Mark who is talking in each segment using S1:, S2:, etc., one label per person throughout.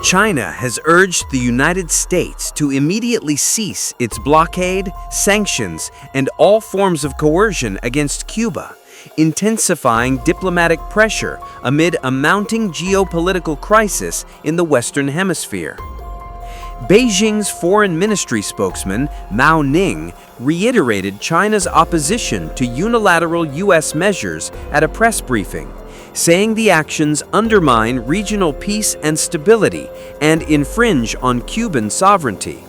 S1: China has urged the United States to immediately cease its blockade, sanctions, and all forms of coercion against Cuba, intensifying diplomatic pressure amid a mounting geopolitical crisis in the Western Hemisphere. Beijing's foreign ministry spokesman, Mao Ning, reiterated China's opposition to unilateral U.S. measures at a press briefing, saying the actions undermine regional peace and stability and infringe on Cuban sovereignty.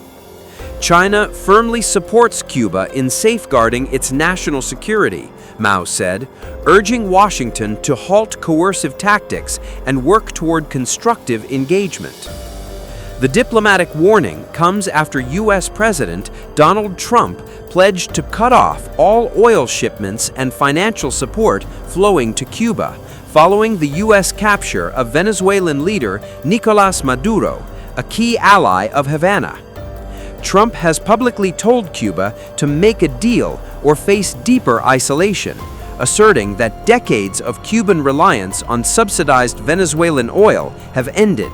S1: China firmly supports Cuba in safeguarding its national security, Mao said, urging Washington to halt coercive tactics and work toward constructive engagement. The diplomatic warning comes after U.S. President Donald Trump pledged to cut off all oil shipments and financial support flowing to Cuba, following the U.S. capture of Venezuelan leader Nicolás Maduro, a key ally of Havana. Trump has publicly told Cuba to make a deal or face deeper isolation, asserting that decades of Cuban reliance on subsidized Venezuelan oil have ended.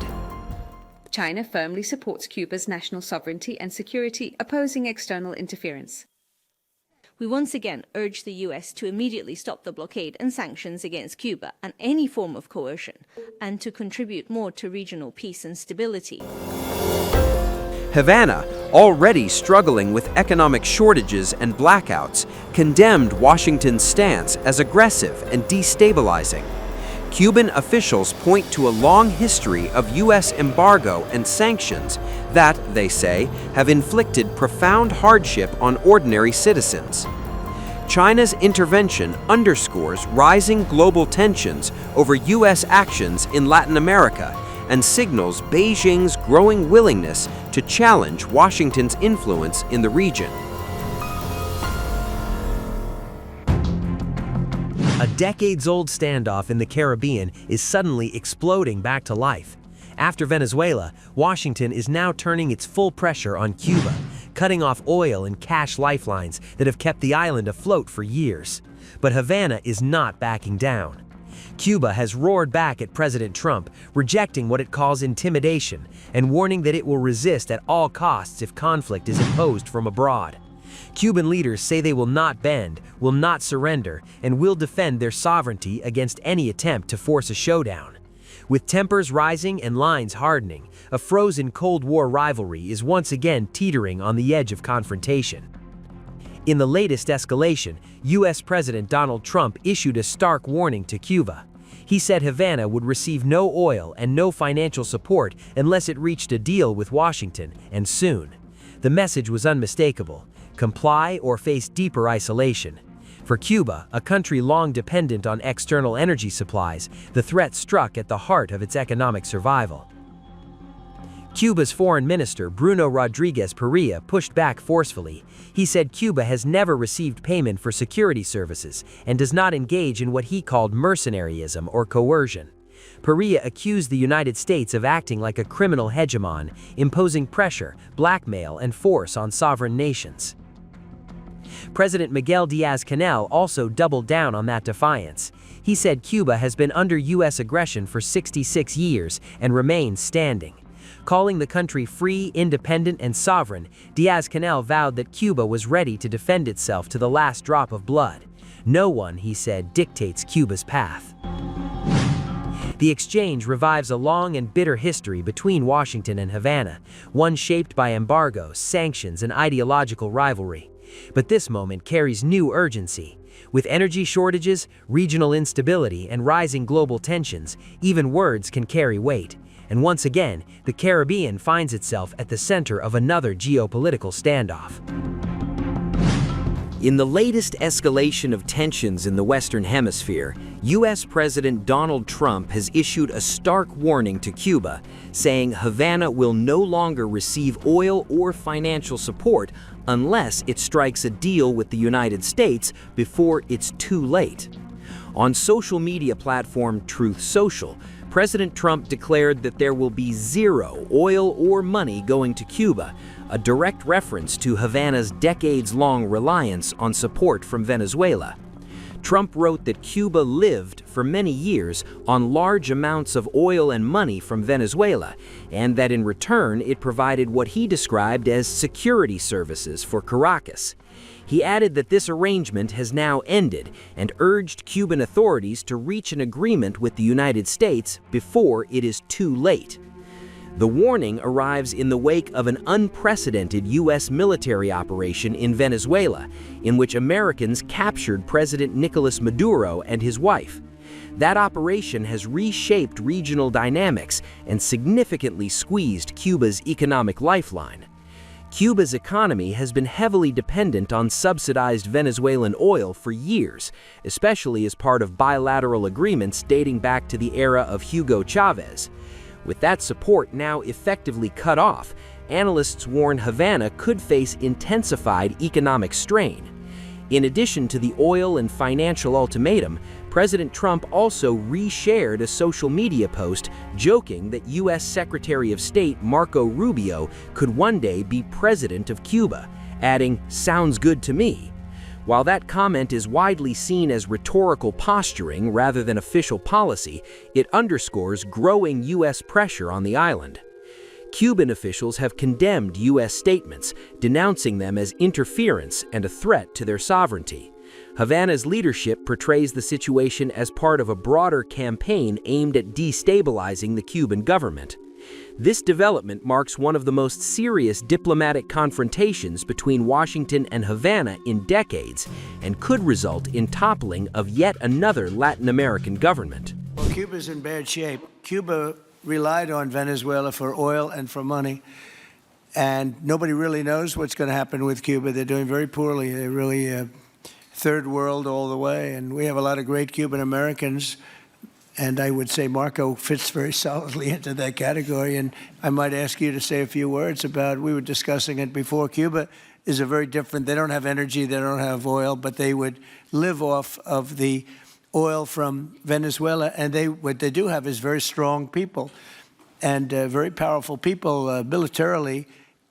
S2: China firmly supports Cuba's national sovereignty and security, opposing external interference.
S3: We once again urge the U.S. to immediately stop the blockade and sanctions against Cuba and any form of coercion, and to contribute more to regional peace and stability.
S1: Havana, already struggling with economic shortages and blackouts, condemned Washington's stance as aggressive and destabilizing. Cuban officials point to a long history of U.S. embargo and sanctions that, they say, have inflicted profound hardship on ordinary citizens. China's intervention underscores rising global tensions over U.S. actions in Latin America and signals Beijing's growing willingness to challenge Washington's influence in the region.
S4: A decades-old standoff in the Caribbean is suddenly exploding back to life. After Venezuela, Washington is now turning its full pressure on Cuba, cutting off oil and cash lifelines that have kept the island afloat for years. But Havana is not backing down. Cuba has roared back at President Trump, rejecting what it calls intimidation and warning that it will resist at all costs if conflict is imposed from abroad. Cuban leaders say they will not bend, will not surrender, and will defend their sovereignty against any attempt to force a showdown. With tempers rising and lines hardening, a frozen Cold War rivalry is once again teetering on the edge of confrontation. In the latest escalation, U.S. President Donald Trump issued a stark warning to Cuba. He said Havana would receive no oil and no financial support unless it reached a deal with Washington, and soon. The message was unmistakable: comply or face deeper isolation. For Cuba, a country long dependent on external energy supplies, the threat struck at the heart of its economic survival. Cuba's foreign minister, Bruno Rodriguez Perea, pushed back forcefully. He said Cuba has never received payment for security services and does not engage in what he called mercenaryism or coercion. Perea accused the United States of acting like a criminal hegemon, imposing pressure, blackmail, and force on sovereign nations. President Miguel Díaz-Canel also doubled down on that defiance. He said Cuba has been under U.S. aggression for 66 years and remains standing. Calling the country free, independent, and sovereign, Díaz-Canel vowed that Cuba was ready to defend itself to the last drop of blood. No one, he said, dictates Cuba's path. The exchange revives a long and bitter history between Washington and Havana, one shaped by embargoes, sanctions, and ideological rivalry. But this moment carries new urgency. With energy shortages, regional instability, and rising global tensions, even words can carry weight. And once again, the Caribbean finds itself at the center of another geopolitical standoff.
S1: In the latest escalation of tensions in the Western Hemisphere, U.S. President Donald Trump has issued a stark warning to Cuba, saying Havana will no longer receive oil or financial support unless it strikes a deal with the United States before it's too late. On social media platform Truth Social, President Trump declared that there will be zero oil or money going to Cuba, a direct reference to Havana's decades-long reliance on support from Venezuela. Trump wrote that Cuba lived for many years on large amounts of oil and money from Venezuela, and that in return it provided what he described as security services for Caracas. He added that this arrangement has now ended and urged Cuban authorities to reach an agreement with the United States before it is too late. The warning arrives in the wake of an unprecedented U.S. military operation in Venezuela, in which Americans captured President Nicolás Maduro and his wife. That operation has reshaped regional dynamics and significantly squeezed Cuba's economic lifeline. Cuba's economy has been heavily dependent on subsidized Venezuelan oil for years, especially as part of bilateral agreements dating back to the era of Hugo Chavez. With that support now effectively cut off, analysts warn Havana could face intensified economic strain. In addition to the oil and financial ultimatum, President Trump also reshared a social media post joking that U.S. Secretary of State Marco Rubio could one day be president of Cuba, adding, "Sounds good to me." While that comment is widely seen as rhetorical posturing rather than official policy, it underscores growing U.S. pressure on the island. Cuban officials have condemned U.S. statements, denouncing them as interference and a threat to their sovereignty. Havana's leadership portrays the situation as part of a broader campaign aimed at destabilizing the Cuban government. This development marks one of the most serious diplomatic confrontations between Washington and Havana in decades and could result in toppling of yet another Latin American government.
S5: Well, Cuba's in bad shape. Cuba relied on Venezuela for oil and for money, and nobody really knows what's going to happen with Cuba. They're doing very poorly. They're really third world all the way, and we have a lot of great Cuban Americans. And I would say Marco fits very solidly into that category. And I might ask you to say a few words about, we were discussing it before, Cuba is a very different, they don't have energy, they don't have oil, but they would live off of the oil from Venezuela. And what they do have is very strong people and very powerful people militarily,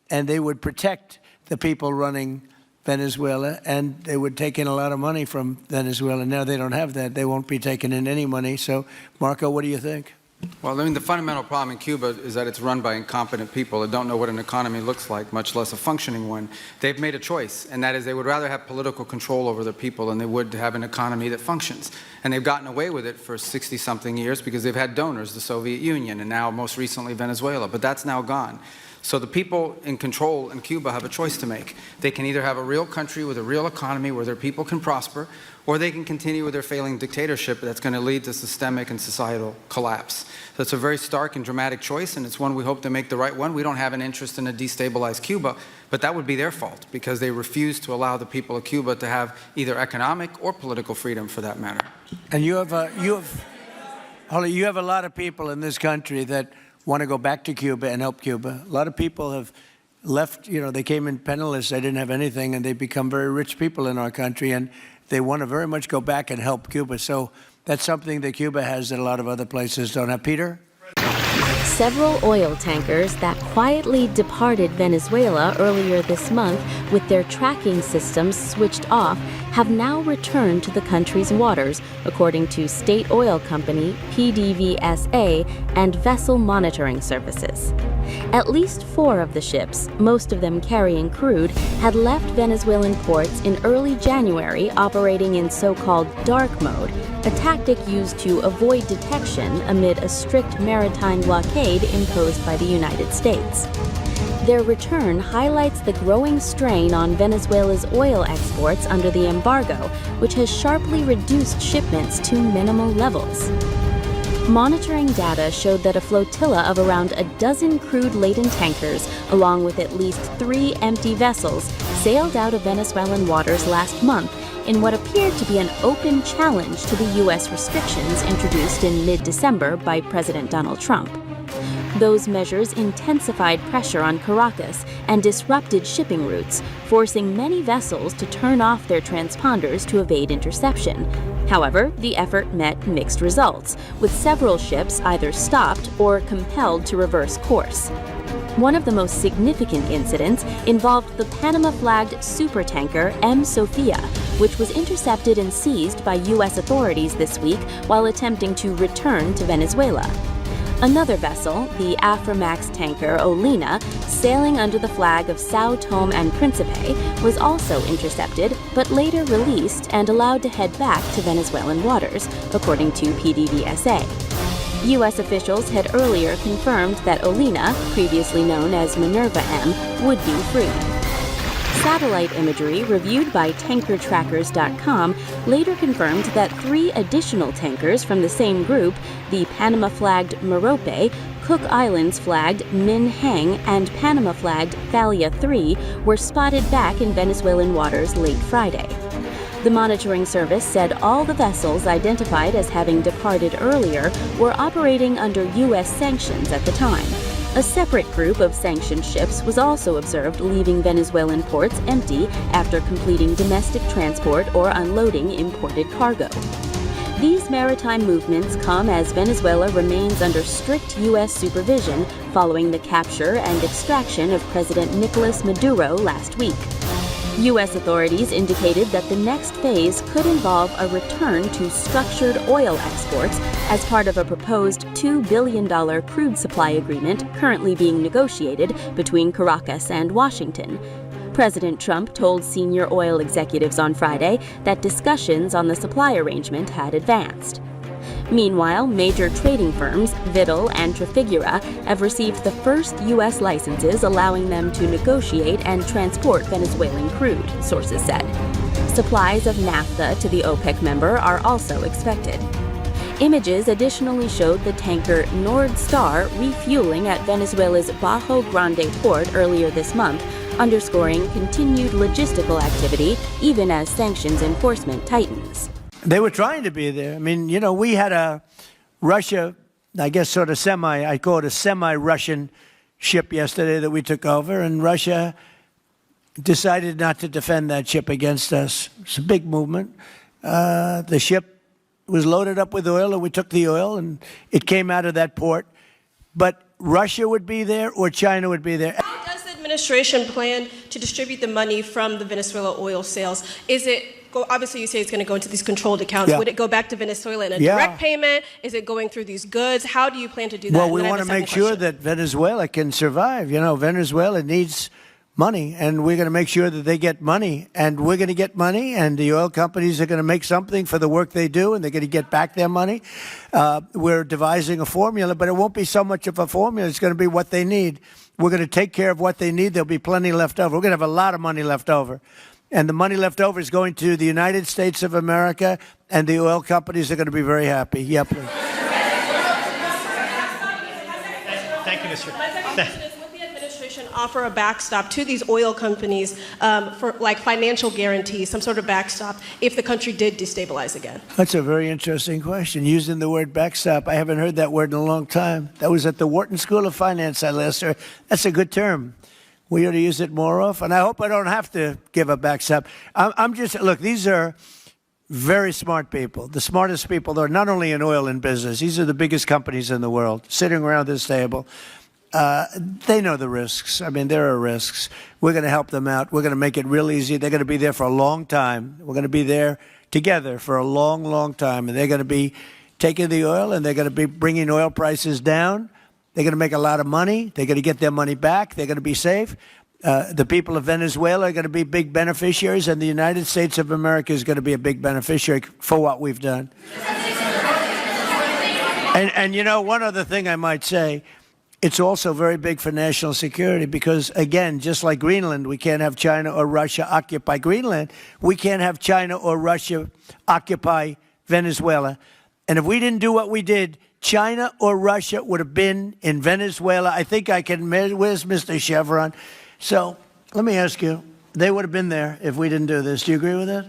S5: and they would protect the people running Venezuela, and they would take in a lot of money from Venezuela. Now they don't have that. They won't be taking in any money. So, Marco, what do you think?
S6: Well, I mean, the fundamental problem in Cuba is that it's run by incompetent people that don't know what an economy looks like, much less a functioning one. They've made a choice, and that is they would rather have political control over their people than they would to have an economy that functions. And they've gotten away with it for 60-something years because they've had donors, the Soviet Union, and now most recently Venezuela, but that's now gone. So the people in control in Cuba have a choice to make. They can either have a real country with a real economy where their people can prosper, or they can continue with their failing dictatorship that's going to lead to systemic and societal collapse. So it's a very stark and dramatic choice, and it's one we hope to make the right one. We don't have an interest in a destabilized Cuba, but that would be their fault because they refuse to allow the people of Cuba to have either economic or political freedom for that matter.
S5: And you have a lot of people in this country that want to go back to Cuba and help Cuba. A lot of people have left, they came in penniless, they didn't have anything, and they become very rich people in our country, and they want to very much go back and help Cuba. So that's something that Cuba has that a lot of other places don't have. Peter?
S7: Several oil tankers that quietly departed Venezuela earlier this month with their tracking systems switched off have now returned to the country's waters, according to state oil company PDVSA and vessel monitoring services. At least 4 of the ships, most of them carrying crude, had left Venezuelan ports in early January operating in so-called dark mode, a tactic used to avoid detection amid a strict maritime blockade imposed by the United States. Their return highlights the growing strain on Venezuela's oil exports under the embargo, which has sharply reduced shipments to minimal levels. Monitoring data showed that a flotilla of around a dozen crude-laden tankers, along with at least 3 empty vessels, sailed out of Venezuelan waters last month in what appeared to be an open challenge to the U.S. restrictions introduced in mid-December by President Donald Trump. Those measures intensified pressure on Caracas and disrupted shipping routes, forcing many vessels to turn off their transponders to evade interception. However, the effort met mixed results, with several ships either stopped or compelled to reverse course. One of the most significant incidents involved the Panama-flagged supertanker M. Sofia, which was intercepted and seized by U.S. authorities this week while attempting to return to Venezuela. Another vessel, the Aframax tanker Olina, sailing under the flag of Sao Tome and Principe, was also intercepted, but later released and allowed to head back to Venezuelan waters, according to PDVSA. U.S. officials had earlier confirmed that Olina, previously known as Minerva M, would be freed. Satellite imagery reviewed by tankertrackers.com later confirmed that 3 additional tankers from the same group, the Panama-flagged Merope, Cook Islands-flagged Min Heng, and Panama-flagged Thalia 3, were spotted back in Venezuelan waters late Friday. The monitoring service said all the vessels identified as having departed earlier were operating under U.S. sanctions at the time. A separate group of sanctioned ships was also observed leaving Venezuelan ports empty after completing domestic transport or unloading imported cargo. These maritime movements come as Venezuela remains under strict U.S. supervision following the capture and extraction of President Nicolás Maduro last week. U.S. authorities indicated that the next phase could involve a return to structured oil exports as part of a proposed $2 billion crude supply agreement currently being negotiated between Caracas and Washington. President Trump told senior oil executives on Friday that discussions on the supply arrangement had advanced. Meanwhile, major trading firms, Vittle and Trafigura, have received the first U.S. licenses allowing them to negotiate and transport Venezuelan crude, sources said. Supplies of naphtha to the OPEC member are also expected. Images additionally showed the tanker Nord Star refueling at Venezuela's Bajo Grande port earlier this month, underscoring continued logistical activity even as sanctions enforcement tightens.
S5: They were trying to be there. I mean, you know, we had a Russia, I guess sort of I call it a semi-Russian ship yesterday that we took over, and Russia decided not to defend that ship against us. It's a big movement. The ship was loaded up with oil, and we took the oil, and it came out of that port. But Russia would be there or China would be there.
S8: How does the administration plan to distribute the money from the Venezuela oil sales? Is it, obviously you say it's going to go into these controlled accounts. Yeah. Would it go back to Venezuela in a direct payment? Is it going through these goods? How do you plan to do that?
S5: Well, we want to make sure that Venezuela can survive. You know, Venezuela needs money, and we're going to make sure that they get money, and we're going to get money, and the oil companies are going to make something for the work they do, and they're going to get back their money. We're devising a formula, but it won't be so much of a formula. It's going to be what they need. We're going to take care of what they need. There'll be plenty left over. We're going to have a lot of money left over. And the money left over is going to the United States of America, and the oil companies are going to be very happy. Yeah, please.
S9: Thank you, Mr.
S8: My second question is, would the administration offer a backstop to these oil companies for like financial guarantees, some sort of backstop, if the country did destabilize again?
S5: That's a very interesting question. Using the word backstop, I haven't heard that word in a long time. That was at the Wharton School of Finance I last heard. That's a good term. We ought to use it more often. I hope I don't have to give a backstop. I'm just, look, these are very smart people, the smartest people. They're not only in oil and business. These are the biggest companies in the world sitting around this table. They know the risks. I mean, there are risks. We're going to help them out. We're going to make it real easy. They're going to be there for a long time. We're going to be there together for a long, long time. And they're going to be taking the oil, and they're going to be bringing oil prices down. They're going to make a lot of money. They're going to get their money back. They're going to be safe. The people of Venezuela are going to be big beneficiaries, and the United States of America is going to be a big beneficiary for what we've done. And you know, one other thing I might say, it's also very big for national security because, again, just like Greenland, we can't have China or Russia occupy Greenland. We can't have China or Russia occupy Venezuela. And if we didn't do what we did, China or Russia would have been in Venezuela. I think I can, where's Mr. Chevron? So let me ask you, they would have been there if we didn't do this. Do you agree with that?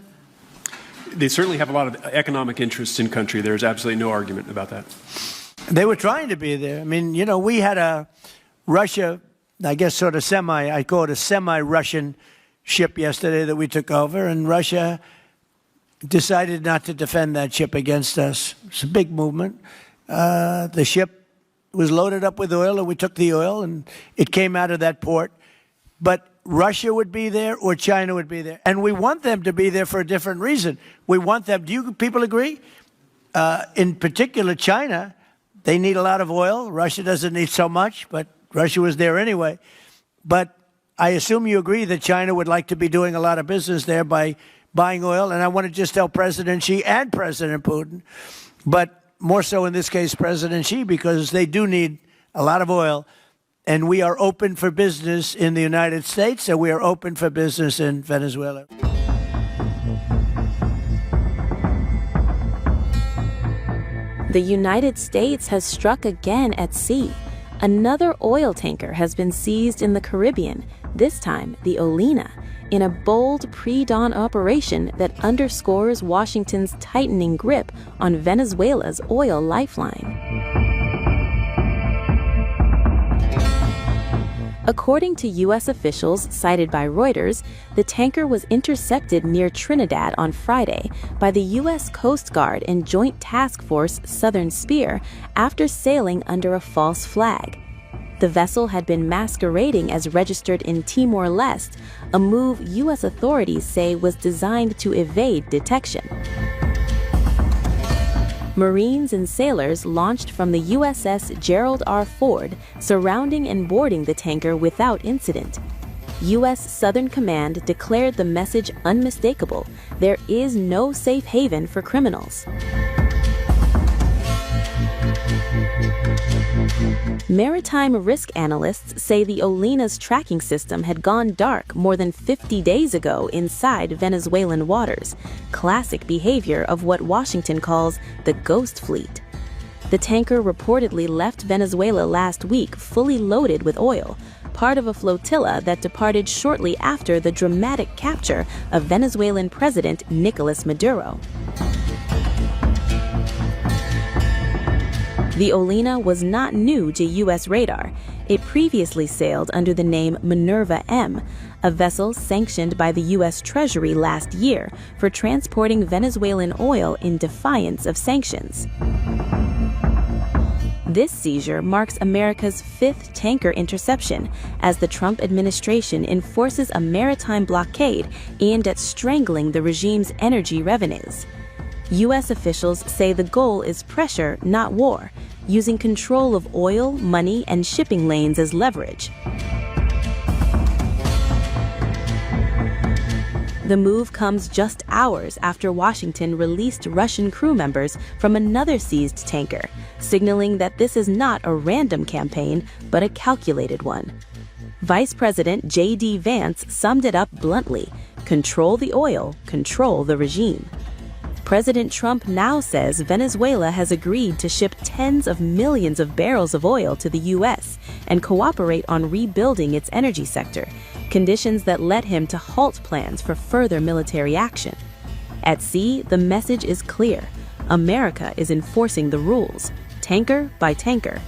S9: They certainly have a lot of economic interests in country. There's absolutely no argument about that.
S5: They were trying to be there. I mean, you know, we had a Russia, I guess sort of I call it a semi-Russian ship yesterday that we took over, and Russia decided not to defend that ship against us. It's a big movement. The ship was loaded up with oil, and we took the oil, and it came out of that port. But Russia would be there or China would be there. And we want them to be there for a different reason. We want them, do you people agree? In particular, China, they need a lot of oil. Russia doesn't need so much, but Russia was there anyway. But I assume you agree that China would like to be doing a lot of business there by buying oil. And I want to just tell President Xi and President Putin, but more so in this case, President Xi, because they do need a lot of oil. And we are open for business in the United States, and we are open for business in Venezuela.
S7: The United States has struck again at sea. Another oil tanker has been seized in the Caribbean, this time the Olina, in a bold pre-dawn operation that underscores Washington's tightening grip on Venezuela's oil lifeline. According to U.S. officials cited by Reuters, the tanker was intercepted near Trinidad on Friday by the U.S. Coast Guard and Joint Task Force Southern Spear after sailing under a false flag. The vessel had been masquerading as registered in Timor-Leste, a move U.S. authorities say was designed to evade detection. Marines and sailors launched from the USS Gerald R. Ford, surrounding and boarding the tanker without incident. U.S. Southern Command declared the message unmistakable: there is no safe haven for criminals. Maritime risk analysts say the Olina's tracking system had gone dark more than 50 days ago inside Venezuelan waters, classic behavior of what Washington calls the ghost fleet. The tanker reportedly left Venezuela last week fully loaded with oil, part of a flotilla that departed shortly after the dramatic capture of Venezuelan President Nicolás Maduro. The Olina was not new to U.S. radar. It previously sailed under the name Minerva M, a vessel sanctioned by the U.S. Treasury last year for transporting Venezuelan oil in defiance of sanctions. This seizure marks America's fifth tanker interception as the Trump administration enforces a maritime blockade aimed at strangling the regime's energy revenues. U.S. officials say the goal is pressure, not war, using control of oil, money, and shipping lanes as leverage. The move comes just hours after Washington released Russian crew members from another seized tanker, signaling that this is not a random campaign, but a calculated one. Vice President J.D. Vance summed it up bluntly: control the oil, control the regime. President Trump now says Venezuela has agreed to ship tens of millions of barrels of oil to the U.S. and cooperate on rebuilding its energy sector, conditions that led him to halt plans for further military action. At sea, the message is clear: America is enforcing the rules, tanker by tanker.